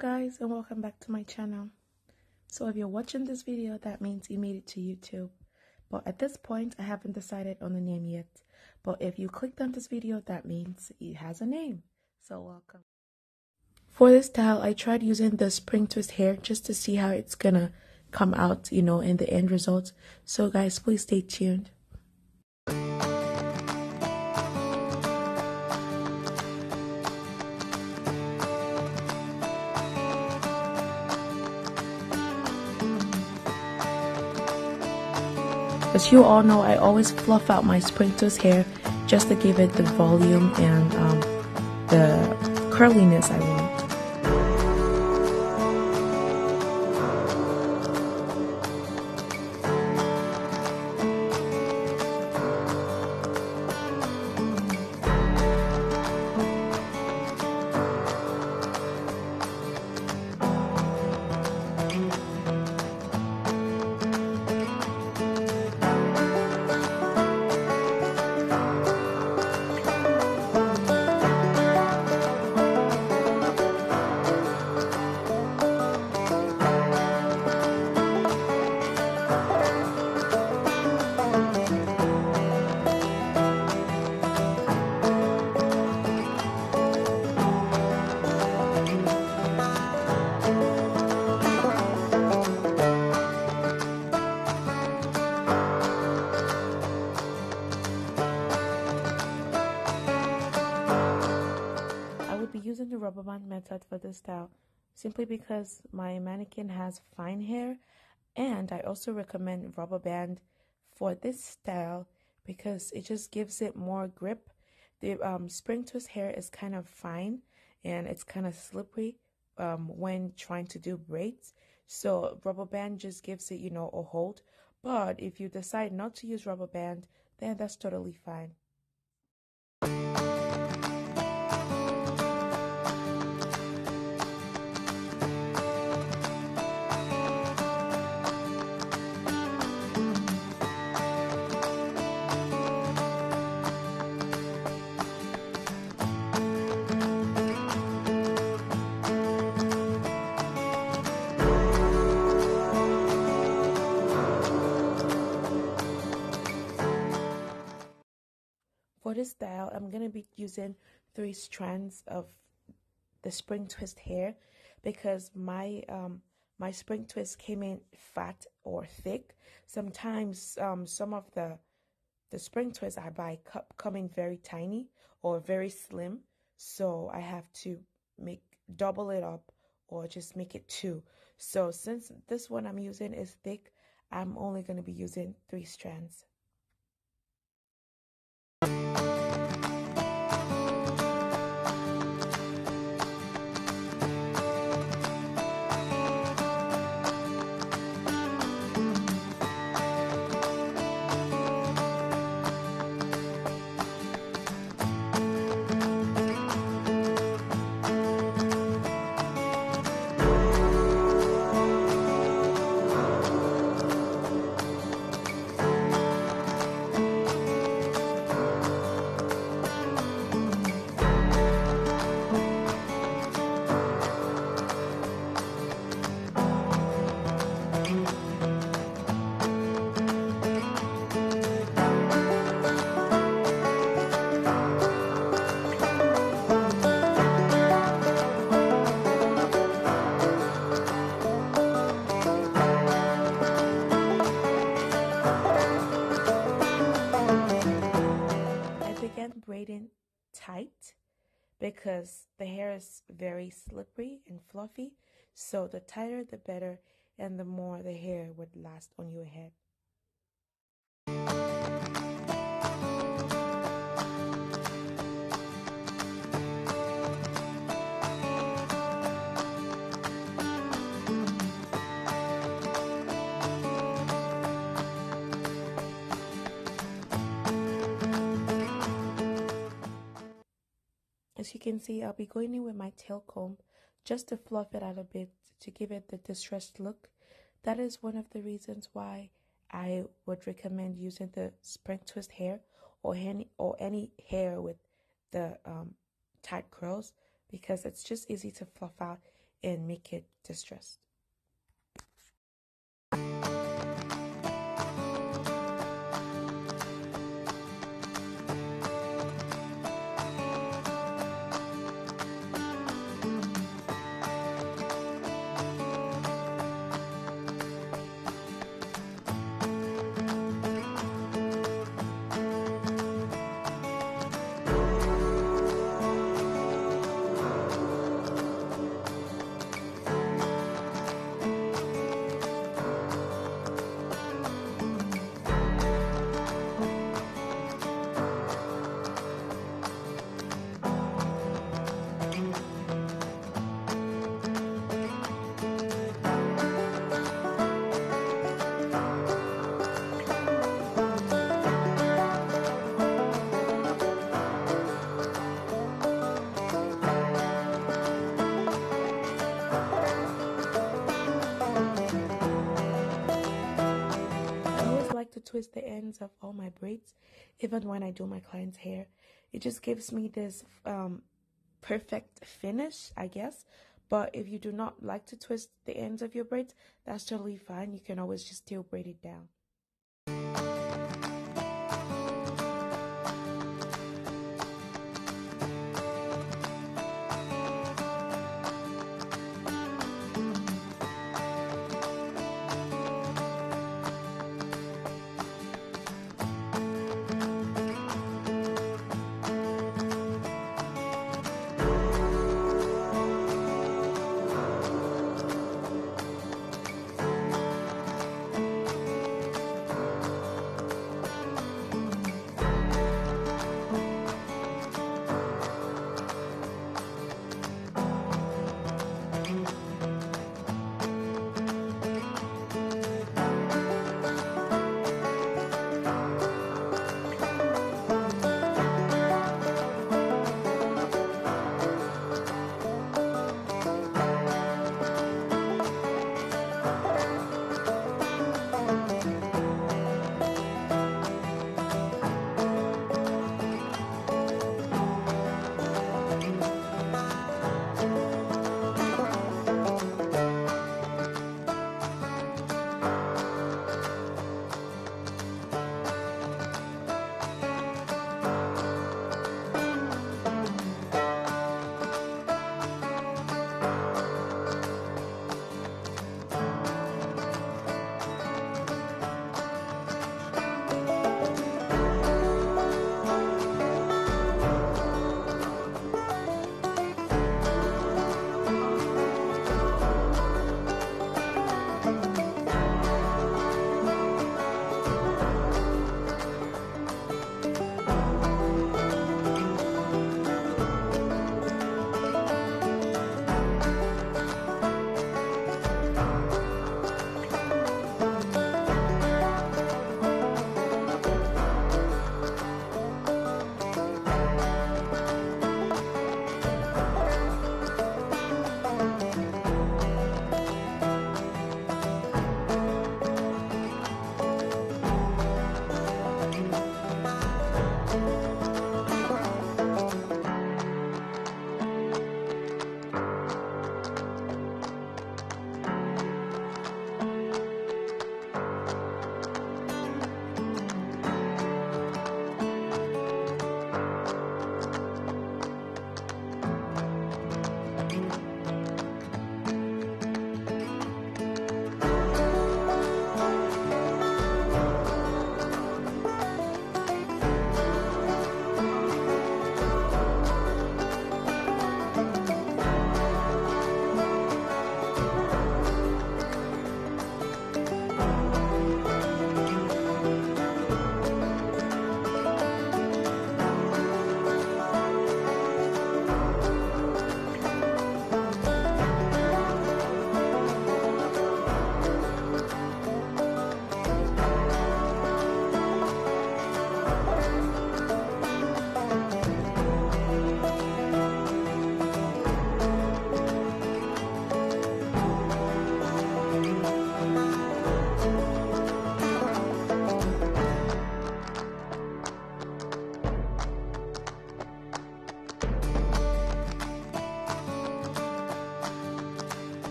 guys, and welcome back to my channel. So if you're watching this video, that means you made it to YouTube. But at this point, I haven't decided on the name yet. But if you clicked on this video, that means it has a name. So welcome. For this style, I tried using the spring twist hair just to see how it's gonna come out, in the end result. So guys, please stay tuned. As you all know, I always fluff out my spring twist hair just to give it the volume and the curliness I want. Using the rubber band method for this style simply because my mannequin has fine hair, and I also recommend rubber band for this style because it just gives it more grip. The spring twist hair is kind of fine and it's kind of slippery when trying to do braids, so rubber band just gives it a hold. But if you decide not to use rubber band, then that's totally fine. For this style, I'm going to be using 3 strands of the spring twist hair because my my spring twist came in fat or thick. Sometimes some of the spring twists I buy come in very tiny or very slim, so I have to double it up or just make it 2. So since this one I'm using is thick, I'm only going to be using 3 strands. Braiding tight because the hair is very slippery and fluffy, so the tighter the better and the more the hair would last on your head. As you can see, I'll be going in with my tail comb just to fluff it out a bit to give it the distressed look. That is one of the reasons why I would recommend using the spring twist hair or any hair with the tight curls, because it's just easy to fluff out and make it distressed. Like to twist the ends of all my braids, even when I do my client's hair. It just gives me this perfect finish, I guess. But if you do not like to twist the ends of your braids, that's totally fine. You can always just still braid it down.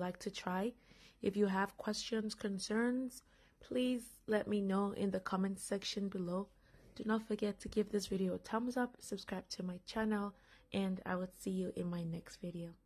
like to try. If you have questions, concerns, please let me know in the comment section below. Do not forget to give this video a thumbs up, subscribe to my channel, and I will see you in my next video.